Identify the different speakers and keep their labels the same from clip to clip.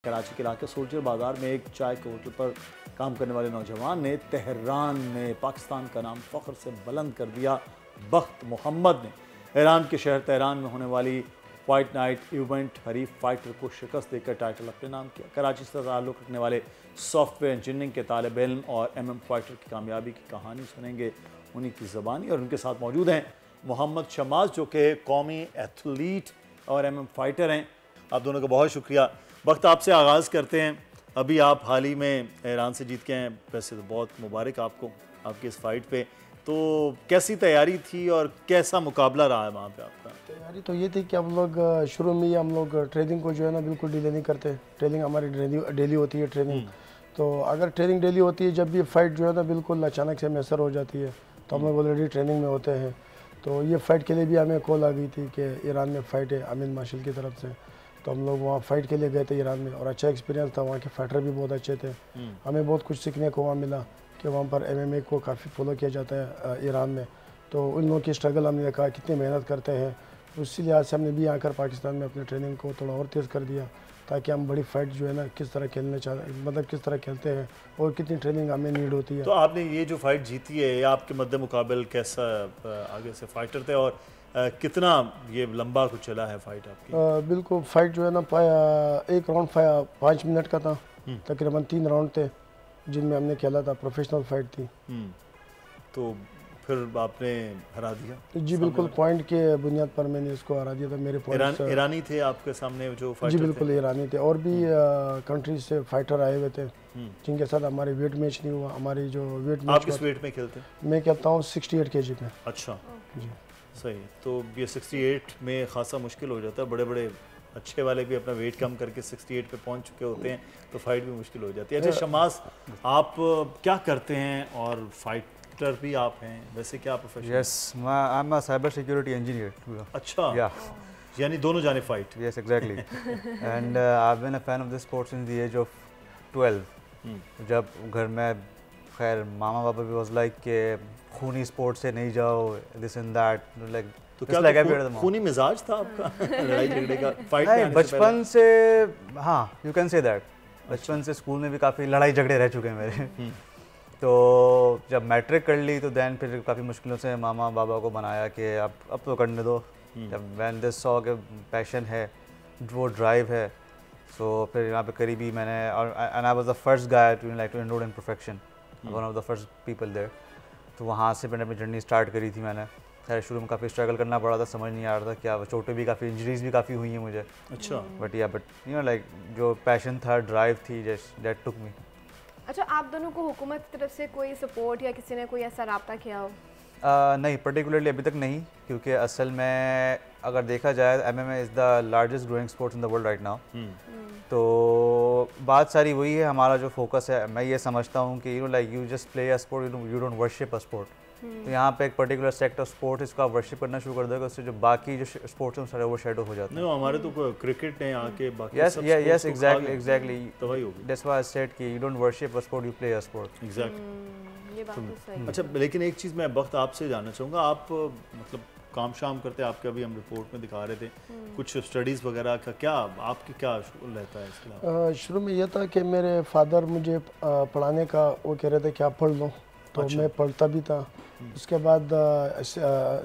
Speaker 1: कराची के इलाके सोल्जर बाज़ार में एक चाय के होटल पर काम करने वाले नौजवान ने तेहरान में पाकिस्तान का नाम फ़ख्र से बुलंद कर दिया। बख्त मोहम्मद ने ईरान के शहर तेहरान में होने वाली फाइट नाइट इवेंट हरीफ फाइटर को शिकस्त देकर टाइटल अपने नाम किया। कराची से ताल्लुक़ रखने वाले सॉफ्टवेयर इंजीनियरिंग के तालिब इल्म और MM फाइटर की कामयाबी की कहानी सुनेंगे उन्हीं की ज़बानी। और उनके साथ मौजूद हैं मोहम्मद शमास जो कि कौमी एथलीट और MM फाइटर हैं। आप दोनों का बहुत शुक्रिया। वक्त आपसे आगाज़ करते हैं। अभी आप हाल ही में ईरान से जीत के हैं, वैसे तो बहुत मुबारक आपको आपकी इस फाइट पे। तो कैसी तैयारी थी और कैसा मुकाबला रहा है वहाँ पे आपका?
Speaker 2: तैयारी तो ये थी कि हम लोग शुरू में ही हम लोग ट्रेनिंग को जो है ना बिल्कुल डिले नहीं करते। ट्रेनिंग हमारी डेली होती है ट्रेनिंग। तो अगर ट्रेनिंग डेली होती है, जब भी फाइट जो है ना बिल्कुल अचानक से मैसर हो जाती है, तो हम लोग ऑलरेडी ट्रेनिंग में होते हैं। तो ये फ़ाइट के लिए भी हमें कॉल आ गई थी कि ईरान में फ़ाइट है अमीन मार्शल की तरफ से। तो हम लोग वहाँ फ़ाइट के लिए गए थे ईरान में, और अच्छा एक्सपीरियंस था। वहाँ के फाइटर भी बहुत अच्छे थे। हमें बहुत कुछ सीखने को वहाँ मिला कि वहाँ पर MMA को काफ़ी फॉलो किया जाता है ईरान में। तो उन लोगों की स्ट्रगल हमने देखा, कितनी मेहनत करते हैं। उसी लिहाज से हमने भी आकर पाकिस्तान में अपने ट्रेनिंग को थोड़ा और तेज़ कर दिया, ताकि हम बड़ी फाइट जो है ना किस तरह खेलने मतलब किस तरह खेलते हैं और कितनी ट्रेनिंग हमें नीड होती है।
Speaker 1: तो आपने ये जो फाइट जीती है, आपके मद्दे मुकाबल कैसा आगे से फाइटर थे और कितना ये लंबा कुछ चला है फाइट आपकी?
Speaker 2: बिल्कुल फ़ाइट जो है ना एक राउंड 5 मिनट का था। तकरीबन 3 राउंड थे जिनमें हमने खेला था। प्रोफेशनल फाइट थी।
Speaker 1: तो फिर आपने हरा दिया?
Speaker 2: जी बिल्कुल, पॉइंट के बुनियाद पर मैंने इसको हरा दिया था। मेरे पॉइंट
Speaker 1: ईरानी थे आपके सामने जो फाइटर?
Speaker 2: जी बिल्कुल ईरानी थे, और भी कंट्रीज से फाइटर आए हुए थे जिनके साथ हमारे वेट मैच नहीं हुआ। हमारी जो वेट मैच,
Speaker 1: आप किस वेट में खेलते हैं?
Speaker 2: मैं खेलता हूँ 68 kg में।
Speaker 1: अच्छा
Speaker 2: जी
Speaker 1: सही। तो ये 68 में खासा मुश्किल हो जाता है। बड़े बड़े अच्छे वाले भी अपना वेट कम करके 68 पे पहुंच चुके होते हैं, तो फाइट भी मुश्किल हो जाती है। अच्छा शमास, आप क्या करते हैं और फाइटर भी आप हैं, वैसे क्या profession?
Speaker 3: Yes, I'm a cyber security engineer.
Speaker 1: अच्छा,
Speaker 3: Yeah.
Speaker 1: यानी दोनों जाने fight?
Speaker 3: Yes, exactly. And I've been a fan of this sport since the age of 12. जब घर में खैर मामा पापा भी was like कि खूनी स्पोर्ट से नहीं जाओ, this and that, like
Speaker 1: तो क्या
Speaker 3: like
Speaker 1: खूनी मिजाज था आपका लड़ाई झगड़े का फाइट
Speaker 3: नहीं,
Speaker 1: में?
Speaker 3: बचपन से हाँ, you can say that. बचपन से स्कूल में भी काफ़ी लड़ाई झगड़े रह चुके हैं मेरे। तो जब मैट्रिक कर ली तो दैन फिर काफ़ी मुश्किलों से मामा बाबा को बनाया कि अब तो करने दो। जब वैन दिस सॉ के पैशन है, वो ड्राइव है, सो फिर यहाँ पे करीबी मैंने and I was the first guy to enroll in perfection, one of the first people there. तो वहाँ से मैंने अपनी जर्नी स्टार्ट करी थी। मैंने खैर शुरू में काफ़ी स्ट्रगल करना पड़ा था, समझ नहीं आ रहा था क्या, चोटें भी काफ़ी, इंजरीज भी काफ़ी हुई हैं मुझे।
Speaker 1: अच्छा।
Speaker 3: बट यू नो लाइक जो पैशन था, ड्राइव थी, जस्ट दैट टुक मी।
Speaker 4: अच्छा, आप दोनों को हुकूमत की तरफ से कोई सपोर्ट या किसी ने कोई ऐसा राब्ता किया हो?
Speaker 3: नहीं, पर्टिकुलरली अभी तक नहीं, क्योंकि असल में अगर देखा जाए MMA is the largest growing sports in the world right now. तो बात सारी वही है, हमारा जो फोकस है, मैं ये समझता हूँ कि like you just play a sport, you don't worship a sport. तो यहाँ पे एक पर्टिकुलर सेक्टर ऑफ स्पोर्ट इसको आप वर्शिप करना शुरू कर दोगे, उससे जो बाकी जो स्पोर्ट्स हैं सारे ओवर शेडो हो जाते हैं।
Speaker 1: नहीं, हमारे तो क्रिकेट ने आके बाकी
Speaker 3: यस यस एग्जैक्टली
Speaker 1: तबाही हो गई।
Speaker 3: दैट्स व्हाई आई सेड कि you don't worship a sport, you play a sport.
Speaker 1: Exactly.
Speaker 4: ये बात तो सही है।
Speaker 1: अच्छा, लेकिन एक चीज़ मैं वक्त आपसे जानना चाहूँगा, आप मतलब काम शाम करते हैं, आपके अभी हम रिपोर्ट में दिखा रहे थे कुछ स्टडीज़ वगैरह का, क्या आपकी क्या रहता है इसके अलावा?
Speaker 2: शुरू में यह था कि मेरे फादर मुझे पढ़ाने का वो कह रहे थे कि आप पढ़ लो, तो
Speaker 1: अच्छा।
Speaker 2: मैं पढ़ता भी था। उसके बाद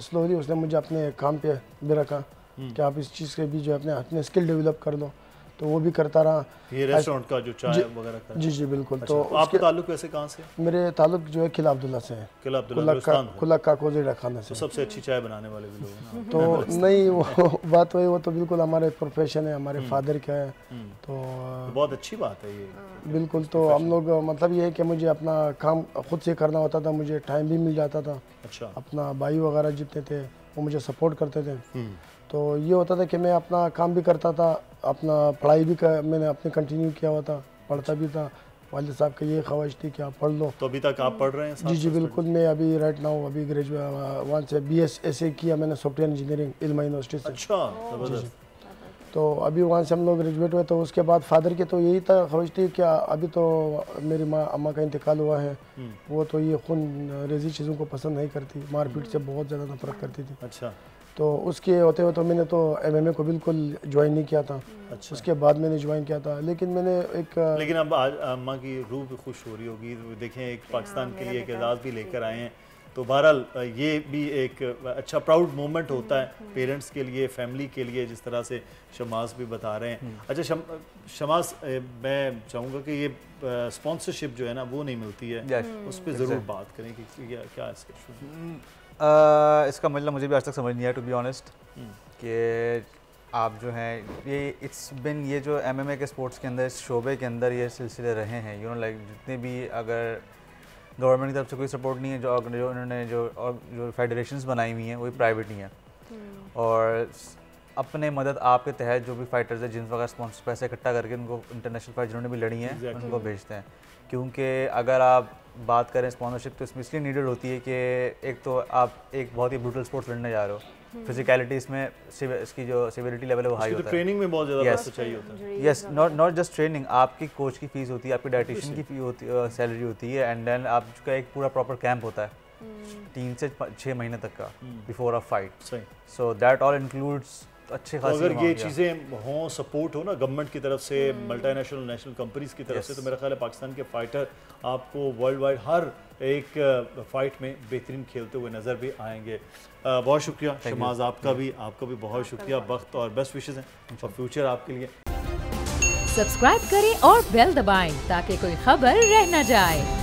Speaker 2: स्लोली उसने मुझे अपने काम पे भी रखा कि आप इस चीज़ के भी जो अपने स्किल डेवलप कर लो, तो वो भी करता रहा।
Speaker 1: ये रेस्टोरेंट का जो चाय वगैरह का?
Speaker 2: जी जी बिल्कुल।
Speaker 1: अच्छा,
Speaker 2: तो
Speaker 1: आपका ताल्लुक वैसे कहाँ से?
Speaker 2: मेरे ताल्लुक जो है किला अब्दुल्ला से है।
Speaker 1: किला अब्दुल्ला
Speaker 2: कुल्ला कोज़ेड़ा खाना से।
Speaker 1: तो सबसे अच्छी चाय बनाने वाले भी लोग हैं ना?
Speaker 2: तो नहीं, वो बात वही, वो तो बिल्कुल हमारे प्रोफेशन है, हमारे फादर का है। तो
Speaker 1: बहुत अच्छी बात है ये।
Speaker 2: बिल्कुल। तो हम लोग मतलब ये है कि मुझे अपना काम खुद से करना होता था, मुझे टाइम भी मिल जाता था।
Speaker 1: अच्छा।
Speaker 2: अपना भाई वगैरह जितने थे वो मुझे सपोर्ट करते थे। तो ये होता था कि मैं अपना काम भी करता था, अपना पढ़ाई भी मैंने अपने कंटिन्यू किया हुआ था, पढ़ता भी था। वालिद साहब की ये ख्वाहिश थी कि आप पढ़ लो।
Speaker 1: तो अभी तक आप पढ़ रहे हैं?
Speaker 2: जी जी बिल्कुल। मैं अभी राइट नाउ अभी ग्रेजुएट वहाँ से BSSA किया मैंने, सॉफ्टवेयर इंजीनियरिंग इल्मा यूनिवर्सिटी से।
Speaker 1: अच्छा, ज़बरदस्त।
Speaker 2: तो अभी वहाँ से हम लोग ग्रेजुएट हुए। तो उसके बाद फादर की तो यही था ख्वाहिश थी कि अभी तो मेरी अम्मा का इंतकाल हुआ है, वो तो ये खून रेजी चीज़ों को पसंद नहीं करती, मारपीट से बहुत ज़्यादा नफरत करती थी।
Speaker 1: अच्छा।
Speaker 2: तो उसके होते हुए तो मैंने तो MMA को बिल्कुल ज्वाइन नहीं किया था।
Speaker 1: अच्छा।
Speaker 2: उसके बाद मैंने ज्वाइन किया था, लेकिन मैंने एक
Speaker 1: लेकिन अब आज अम्मा की रूह भी खुश हो रही होगी, तो देखें एक पाकिस्तान के लिए एक एजाज़ भी लेकर आए हैं, तो बहरहाल ये भी एक अच्छा प्राउड मोमेंट होता है पेरेंट्स के लिए, फैमिली के लिए, जिस तरह से शमास भी बता रहे हैं। अच्छा शमास, मैं चाहूँगा कि ये स्पॉन्सरशिप जो है ना वो नहीं मिलती है, उस पर ज़रूर बात करें कि क्या
Speaker 3: इसका मतलब मुझे भी आज तक समझ नहीं आया, टू बी ऑनेस्ट, कि आप जो हैं ये जो MMA के स्पोर्ट्स के अंदर, इस शोबे के अंदर ये सिलसिले रहे हैं, यू नो लाइक जितने भी, अगर गवर्नमेंट की तरफ से कोई सपोर्ट नहीं है, जो उन्होंने जो फेडरेशंस बनाई हुई हैं वो भी प्राइवेट नहीं है, और अपने मदद आपके तहत जो भी फाइटर्स हैं जिन वगैरह स्पॉन्सर पैसे इकट्ठा करके उनको इंटरनेशनल फाइट जिन्होंने भी लड़ी हैं उनको भेजते हैं। क्योंकि अगर आप बात करें स्पॉन्सरशिप तो इसमें इसलिए नीडेड होती है कि एक तो आप एक बहुत ही ब्रूटल स्पोर्ट्स लड़ने जा रहे हो, फिजिकलिटी इसमें इसकी जो सिवियरिटी लेवल है वो हाई होता है,
Speaker 1: ट्रेनिंग में बहुत ज़्यादा पैसा चाहिए होता है।
Speaker 3: यस, नॉट जस्ट ट्रेनिंग, आपकी कोच की फीस होती है, आपकी डाइटिशियन की फी होती है, सैलरी होती है, एंड देन आपका एक पूरा प्रॉपर कैंप होता है 3 से 6 महीने तक का before a fight. So that all includes अच्छे खासी,
Speaker 1: तो अगर ये चीज़ें हों, सपोर्ट हो ना गवर्नमेंट की तरफ से, मल्टीनेशनल नेशनल कंपनीज की तरफ से, तो मेरा ख्याल है पाकिस्तान के फाइटर आपको वर्ल्ड वाइड हर एक फाइट में बेहतरीन खेलते हुए नज़र भी आएंगे। बहुत शुक्रिया शमाज, आपका भी बहुत शुक्रिया, वक्त और बेस्ट विशेज़ हैं फॉर फ्यूचर आपके लिए।
Speaker 5: सब्सक्राइब करें और बेल दबाएं ताकि कोई खबर रह न जाए।